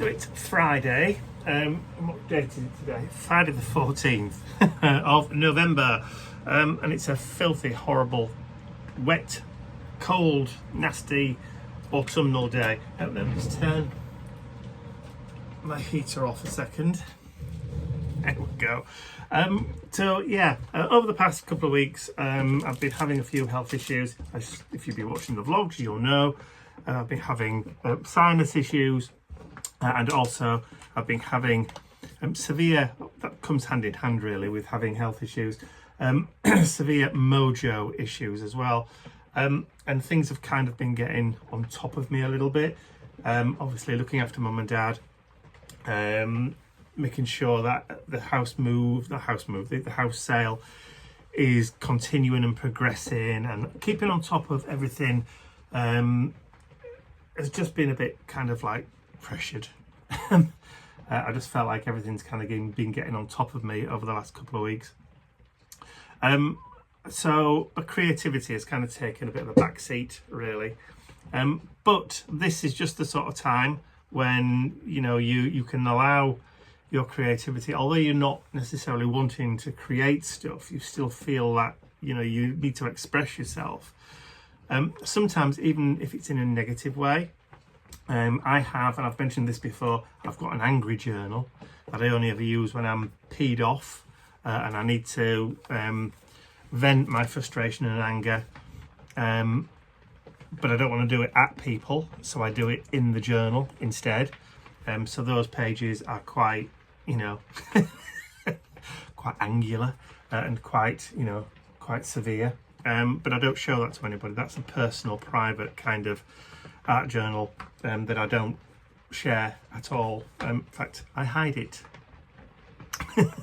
So it's Friday, and what date is it today? Friday the 14th of November, and it's a filthy, horrible, wet, cold, nasty, autumnal day. Let me just turn my heater off a second. There we go. Over the past couple of weeks, I've been having a few health issues. If you've been watching the vlogs, you'll know. I've been having sinus issues, and also I've been having severe, that comes hand in hand really with having health issues, severe mojo issues as well. And things have kind of been getting on top of me a little bit. Obviously looking after mum and dad, making sure that the house sale is continuing and progressing, and keeping on top of everything has just been a bit kind of like pressured. I just felt like everything's kind of been getting on top of me over the last couple of weeks. So creativity has kind of taken a bit of a back seat really. But this is just the sort of time when, you know, you can allow your creativity, although you're not necessarily wanting to create stuff, you still feel that, you know, you need to express yourself. Sometimes even if it's in a negative way. I have, and I've mentioned this before, I've got an angry journal that I only ever use when I'm peed off and I need to vent my frustration and anger, but I don't want to do it at people, so I do it in the journal instead. So those pages are quite, you know, quite angular and quite, you know, quite severe. But I don't show that to anybody. That's a personal, private kind of art journal that I don't share at all. In fact, I hide it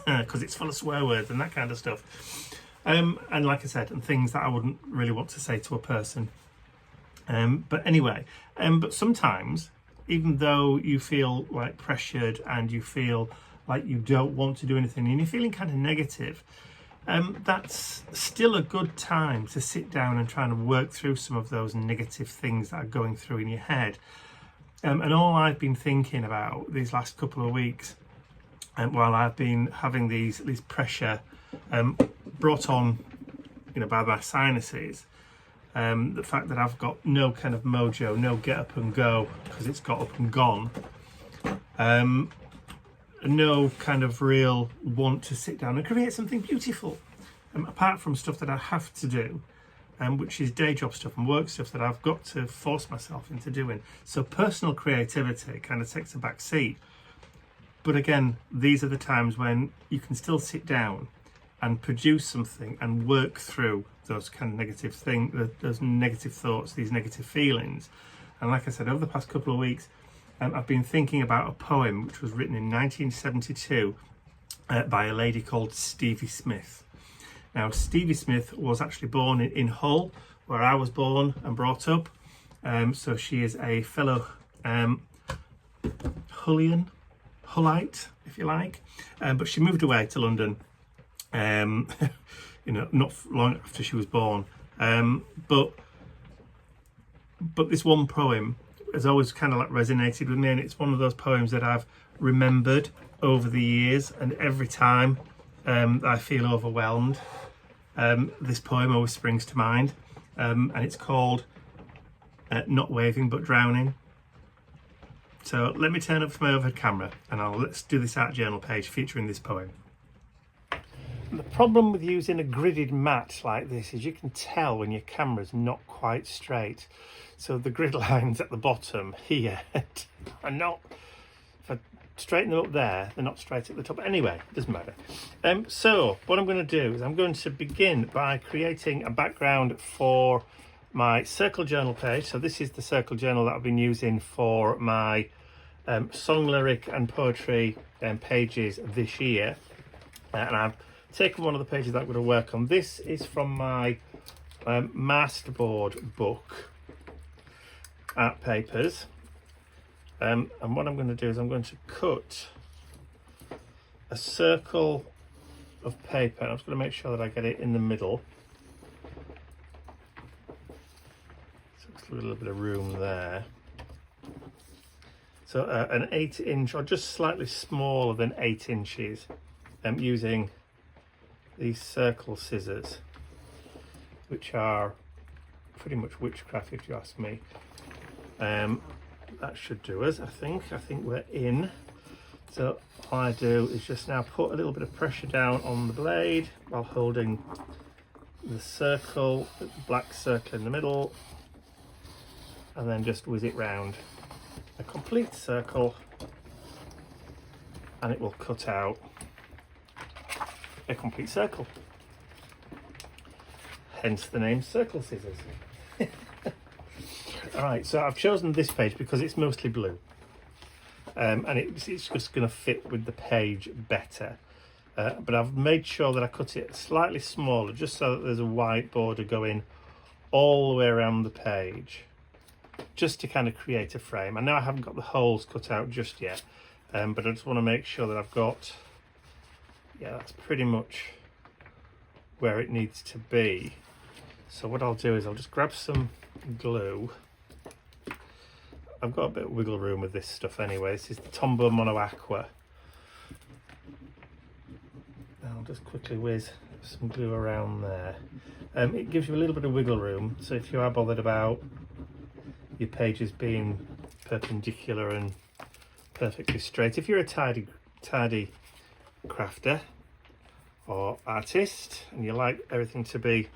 because it's full of swear words and that kind of stuff. And like I said, and things that I wouldn't really want to say to a person. But anyway, but sometimes, even though you feel like pressured and you feel like you don't want to do anything and you're feeling kind of negative, that's still a good time to sit down and try and work through some of those negative things that are going through in your head. And all I've been thinking about these last couple of weeks, while I've been having these pressure brought on, you know, by my sinuses, the fact that I've got no kind of mojo, no get up and go because it's got up and gone, no kind of real want to sit down and create something beautiful, apart from stuff that I have to do, which is day job stuff and work stuff that I've got to force myself into doing. So personal creativity kind of takes a back seat. But again, these are the times when you can still sit down and produce something and work through those kind of negative things, those negative thoughts, these negative feelings. And like I said, over the past couple of weeks, I've been thinking about a poem which was written in 1972 by a lady called Stevie Smith. Now, Stevie Smith was actually born in Hull, where I was born and brought up. So she is a fellow Hullite, if you like. But she moved away to London, you know, not long after she was born. But this one poem has always kind of like resonated with me, and it's one of those poems that I've remembered over the years, and every time I feel overwhelmed, this poem always springs to mind, and it's called Not Waving But Drowning. So let me turn up to my overhead camera and let's do this art journal page featuring this poem. The problem with using a gridded mat like this is you can tell when your camera's not quite straight. So the grid lines at the bottom here are not, if I straighten them up there, they're not straight at the top. Anyway, it doesn't matter. So what I'm going to do is I'm going to begin by creating a background for my circle journal page. So this is the circle journal that I've been using for my song, lyric and poetry pages this year. And I've taken one of the pages that I'm going to work on. This is from my masterboard book, Art Papers. And what I'm going to do is I'm going to cut a circle of paper. I'm just going to make sure that I get it in the middle. So it's a little bit of room there. So an 8-inch or just slightly smaller than 8 inches. I'm using these circle scissors, which are pretty much witchcraft if you ask me. That should do us, I think. I think we're in. So all I do is just now put a little bit of pressure down on the blade while holding the circle, the black circle in the middle, and then just whiz it round a complete circle, and it will cut out a complete circle. Hence the name circle scissors. Alright, so I've chosen this page because it's mostly blue. And it's just going to fit with the page better. But I've made sure that I cut it slightly smaller, just so that there's a white border going all the way around the page, just to kind of create a frame. I know I haven't got the holes cut out just yet, but I just want to make sure that I've got, yeah, that's pretty much where it needs to be. So what I'll do is I'll just grab some glue. I've got a bit of wiggle room with this stuff anyway. This is the Tombow Mono Aqua. I'll just quickly whiz some glue around there. It gives you a little bit of wiggle room, so if you are bothered about your pages being perpendicular and perfectly straight, if you're a tidy crafter or artist and you like everything to be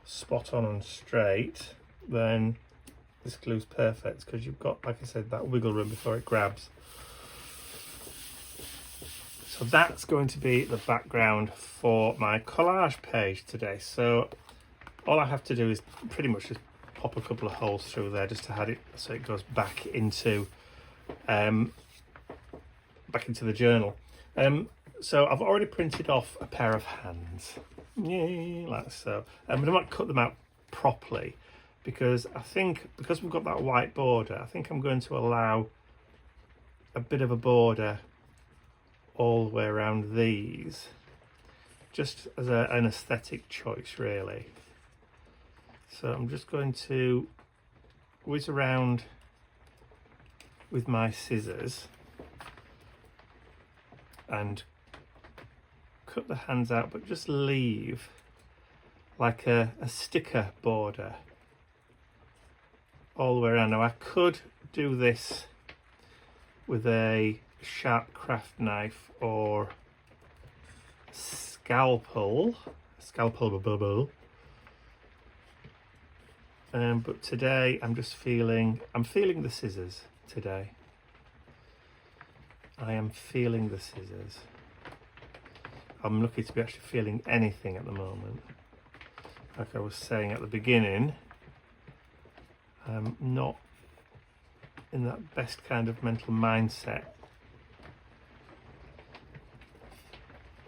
spot on and straight, then this glue's perfect, because you've got, like I said, that wiggle room before it grabs. So that's going to be the background for my collage page today. So all I have to do is pretty much just pop a couple of holes through there just to have it so it goes back into the journal. So I've already printed off a pair of hands, yay, like so. But I might cut them out properly, because I think, because we've got that white border, I think I'm going to allow a bit of a border all the way around these, just as an aesthetic choice really. So I'm just going to whiz around with my scissors and cut the hands out, but just leave like a sticker border all the way around. Now I could do this with a sharp craft knife or scalpel bubble, but today I'm feeling the scissors today. I am feeling the scissors. I'm lucky to be actually feeling anything at the moment. Like I was saying at the beginning, I'm not in that best kind of mental mindset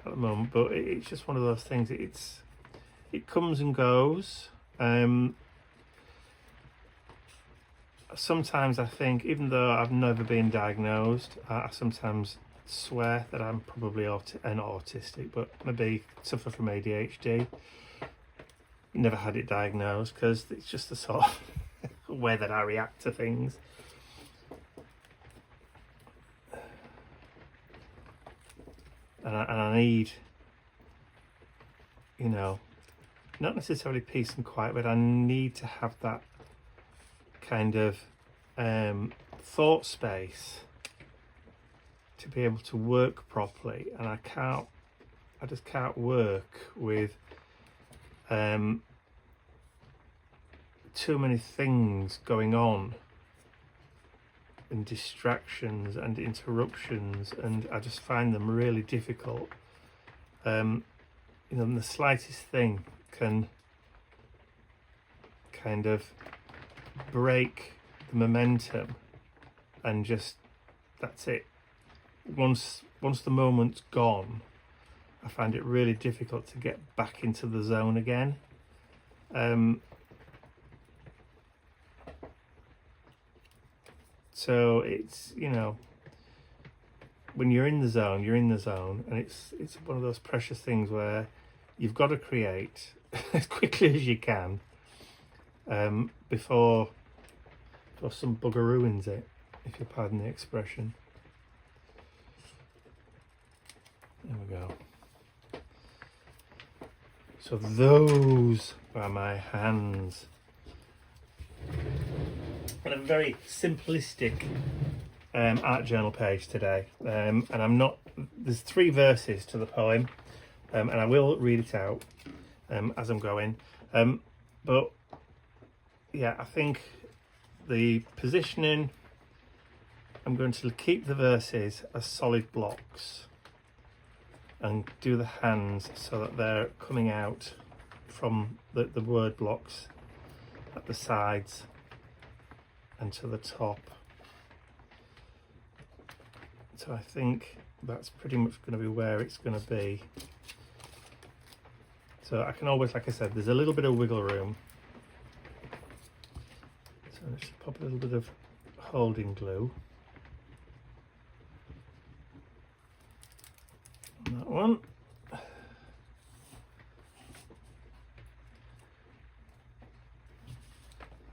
at the moment, but it's just one of those things. It comes and goes. Sometimes I think, even though I've never been diagnosed, I sometimes swear that I'm probably not autistic, but maybe suffer from ADHD. Never had it diagnosed, because it's just the sort of way that I react to things. And I need, you know, not necessarily peace and quiet, but I need to have that kind of thought space to be able to work properly. And I just can't work with too many things going on, and distractions and interruptions, and I just find them really difficult. You know, and the slightest thing can kind of break the momentum, and just, that's it. Once the moment's gone, I find it really difficult to get back into the zone again. So it's, you know, when you're in the zone, you're in the zone, and it's one of those precious things where you've got to create as quickly as you can before some bugger ruins it. if you pardon the expression. There we go. So those are my hands. And a very simplistic art journal page today. And I'm not, there's 3 verses to the poem, and I will read it out as I'm going. But yeah, I think the positioning, I'm going to keep the verses as solid blocks and do the hands so that they're coming out from the word blocks at the sides and to the top. So I think that's pretty much going to be where it's going to be. So I can always, like I said, there's a little bit of wiggle room. So let's just pop a little bit of holding glue on that one.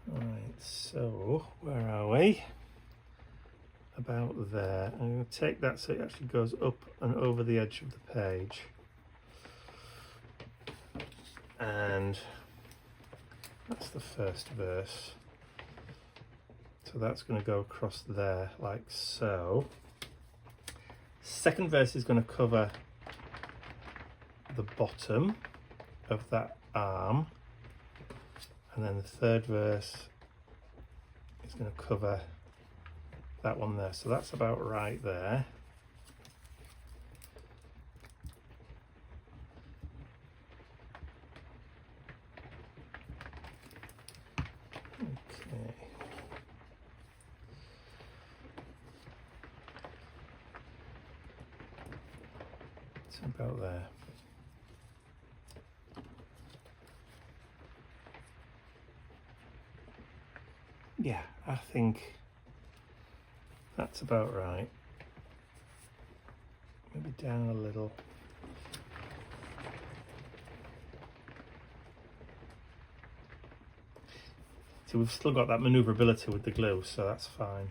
Right, so where are we? About there. I'm going to take that so it actually goes up and over the edge of the page. And that's the first verse. So that's going to go across there like so. Second verse is going to cover the bottom of that arm. And then the third verse is going to cover that one there. So that's about right there. Okay. It's about there. Yeah, I think that's about right. Maybe down a little. So we've still got that manoeuvrability with the glue, so that's fine.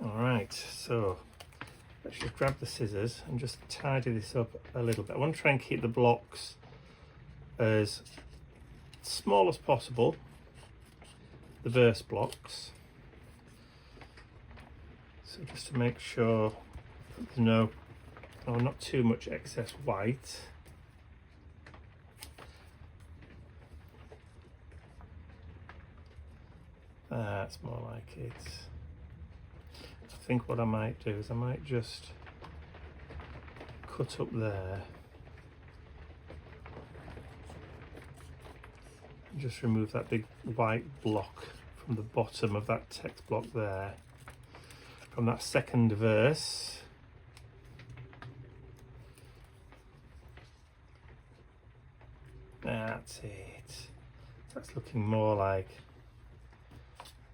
Alright, so let's just grab the scissors and just tidy this up a little bit. I want to try and keep the blocks as small as possible, the verse blocks. So just to make sure there's no, oh, not too much excess white. That's more like it. I think what I might do is I might just cut up there. And just remove that big white block from the bottom of that text block there. From that second verse. That's it. That's looking more like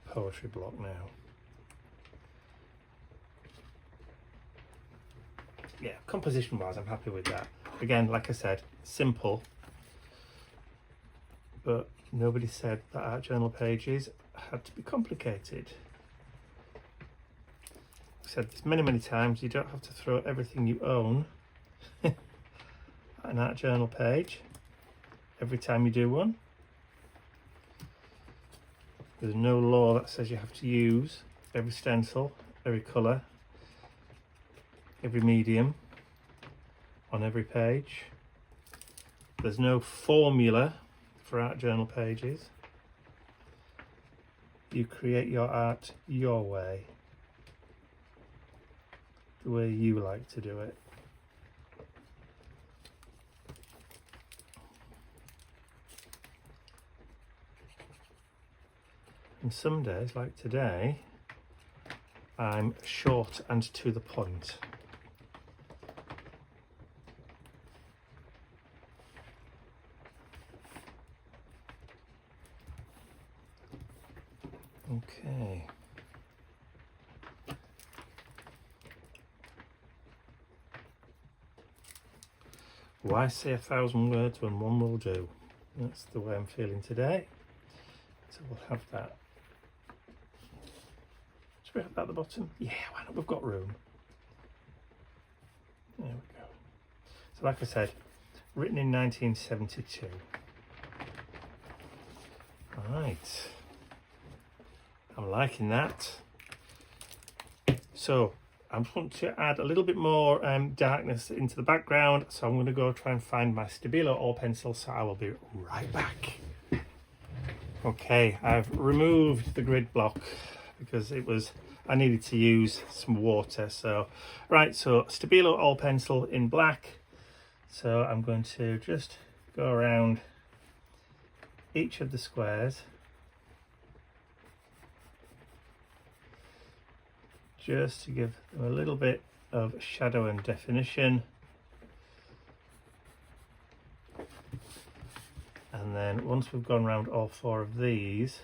poetry block now. Yeah, composition wise I'm happy with that. Again, like I said, simple, but nobody said that art journal pages had to be complicated. I've said this many times, you don't have to throw everything you own at an art journal page every time you do one. There's no law that says you have to use every stencil, every colour, every medium on every page. There's no formula for art journal pages. You create your art your way, the way you like to do it. And some days, like today, I'm short and to the point. Okay. Why say 1,000 words when one will do? That's the way I'm feeling today. So we'll have that. Should we have that at the bottom? Yeah, why not? We've got room. There we go. So like I said, written in 1972. Right. I'm liking that. So I want to add a little bit more darkness into the background, so I'm going to go try and find my Stabilo oil pencil, so I will be right back. Okay, I've removed the grid block because I needed to use some water. So right, so Stabilo oil pencil in black. So I'm going to just go around each of the squares, just to give them a little bit of shadow and definition. And then once we've gone around all 4 of these,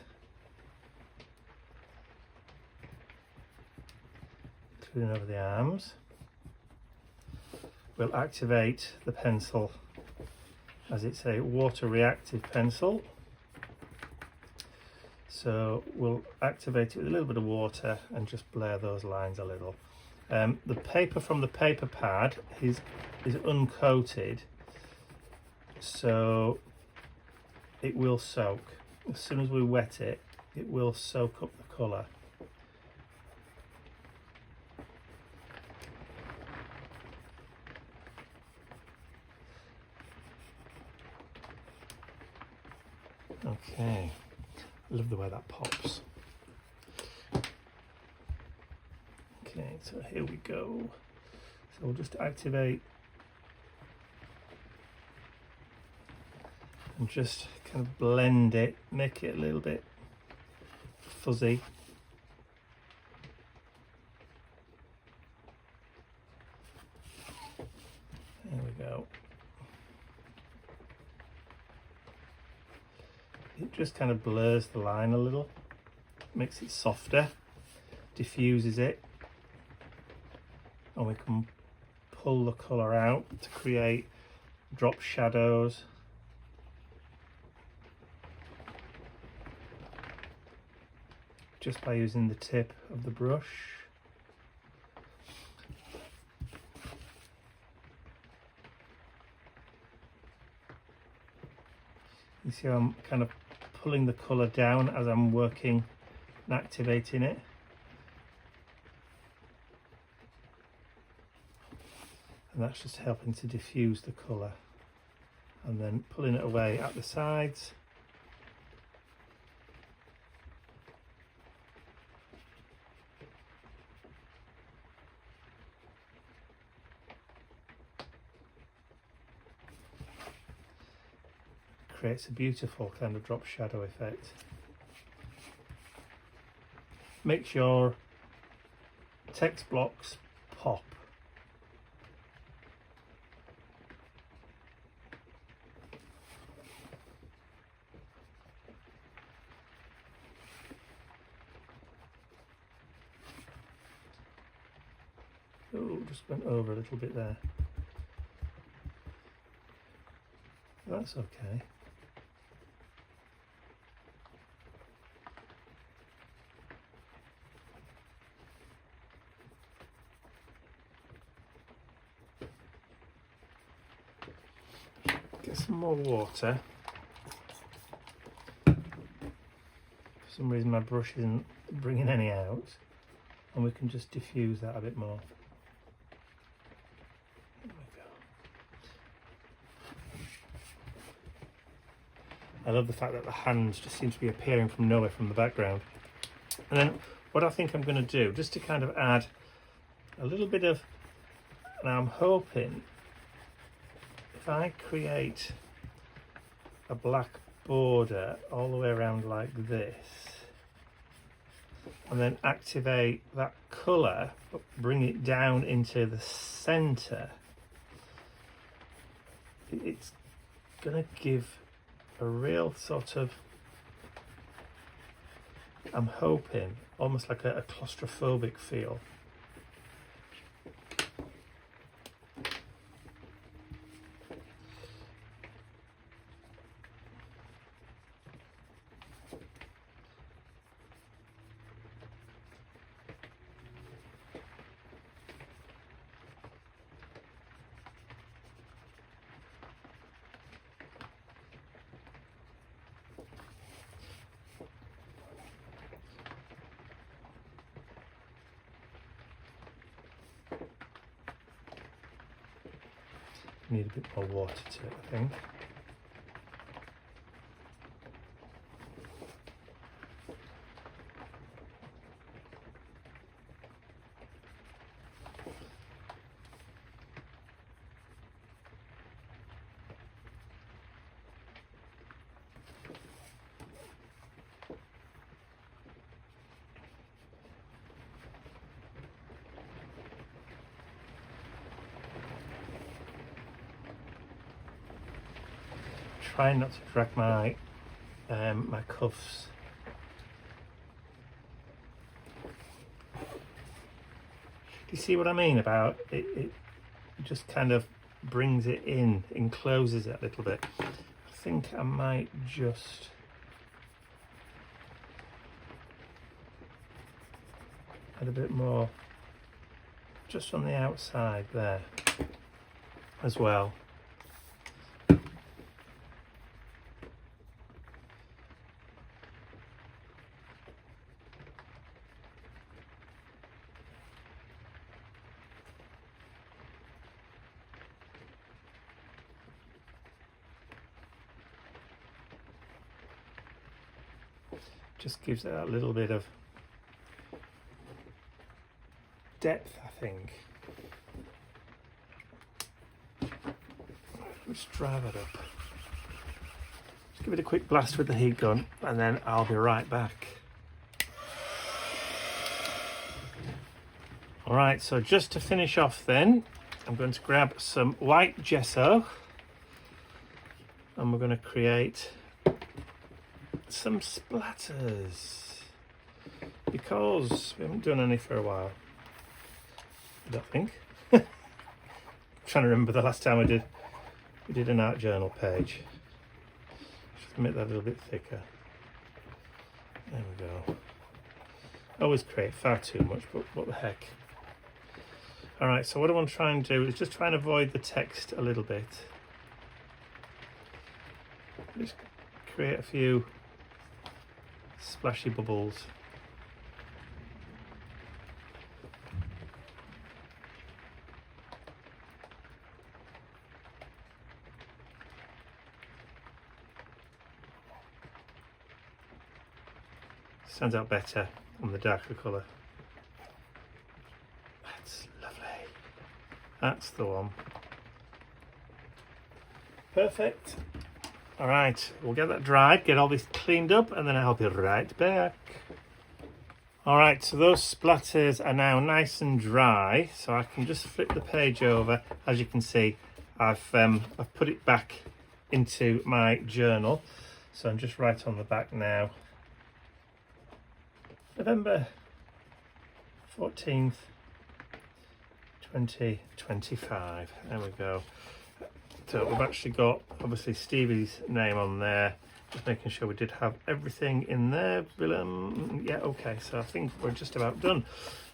including over the arms, we'll activate the pencil as it's a water reactive pencil. So we'll activate it with a little bit of water and just blur those lines a little. The paper from the paper pad is uncoated, so it will soak. As soon as we wet it, it will soak up the colour. Okay. I love the way that pops. Okay, so here we go. So we'll just activate and just kind of blend it, make it a little bit fuzzy. There we go. It just kind of blurs the line a little, makes it softer, diffuses it, and we can pull the colour out to create drop shadows. Just by using the tip of the brush. You see how I'm kind of pulling the colour down as I'm working and activating it. And that's just helping to diffuse the colour. And then pulling it away at the sides. Creates a beautiful kind of drop shadow effect. Makes your text blocks pop. Oh, just went over a little bit there. That's okay. Get some more water. For some reason my brush isn't bringing any out, and we can just diffuse that a bit more. There we go. I love the fact that the hands just seem to be appearing from nowhere from the background. And then what I think I'm going to do, just to kind of add a little bit of, and I'm hoping if I create a black border all the way around like this, and then activate that colour, but bring it down into the centre, it's going to give a real sort of, I'm hoping, almost like a claustrophobic feel. need a bit more water to it, I think. Trying not to drag my my cuffs. Do you see what I mean about it? It just kind of brings it in, encloses it a little bit. I think I might just add a bit more just on the outside there as well. Just gives it a little bit of depth, I think. Let's dry that up. Just give it a quick blast with the heat gun and then I'll be right back. Alright, so just to finish off then, I'm going to grab some white gesso and we're going to create some splatters because we haven't done any for a while, I don't think. I'm trying to remember the last time we did an art journal page. Just make that a little bit thicker. There we go. I always create far too much, but what the heck. Alright, so what I want to try and do is just try and avoid the text a little bit. Just create a few splashy bubbles. Stands out better on the darker colour. That's lovely. That's the one. Perfect. All right, we'll get that dried, get all this cleaned up, and then I'll be right back. All right, so those splatters are now nice and dry, so I can just flip the page over. As you can see, I've put it back into my journal, so I'm just right on the back now. November 14th, 2025. There we go. So we've actually got obviously Stevie's name on there, just making sure we did have everything in there. Yeah, okay, so I think we're just about done.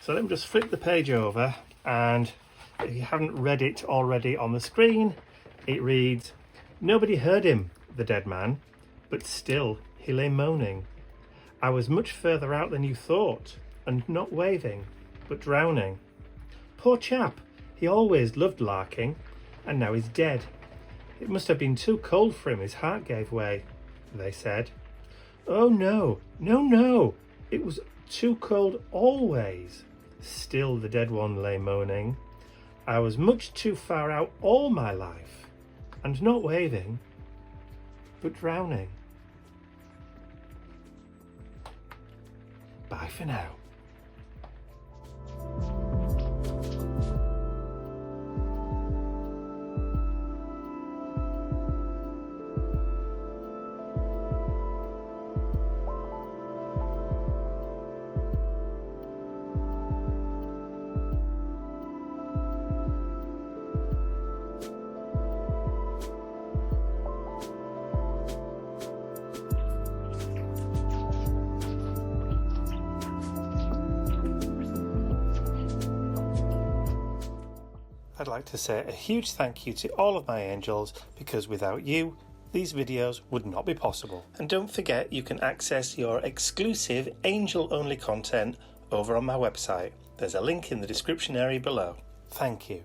So let me just flip the page over, and if you haven't read it already on the screen, it reads, "Nobody heard him, the dead man, but still he lay moaning. I was much further out than you thought, and not waving, but drowning. Poor chap, he always loved larking, and now he's dead. It must have been too cold for him, his heart gave way," they said. "Oh no, no, no, it was too cold always." Still the dead one lay moaning. "I was much too far out all my life, and not waving, but drowning." Bye for now. I'd like to say a huge thank you to all of my angels, because without you, these videos would not be possible. And don't forget, you can access your exclusive angel-only content over on my website. There's a link in the description area below. Thank you.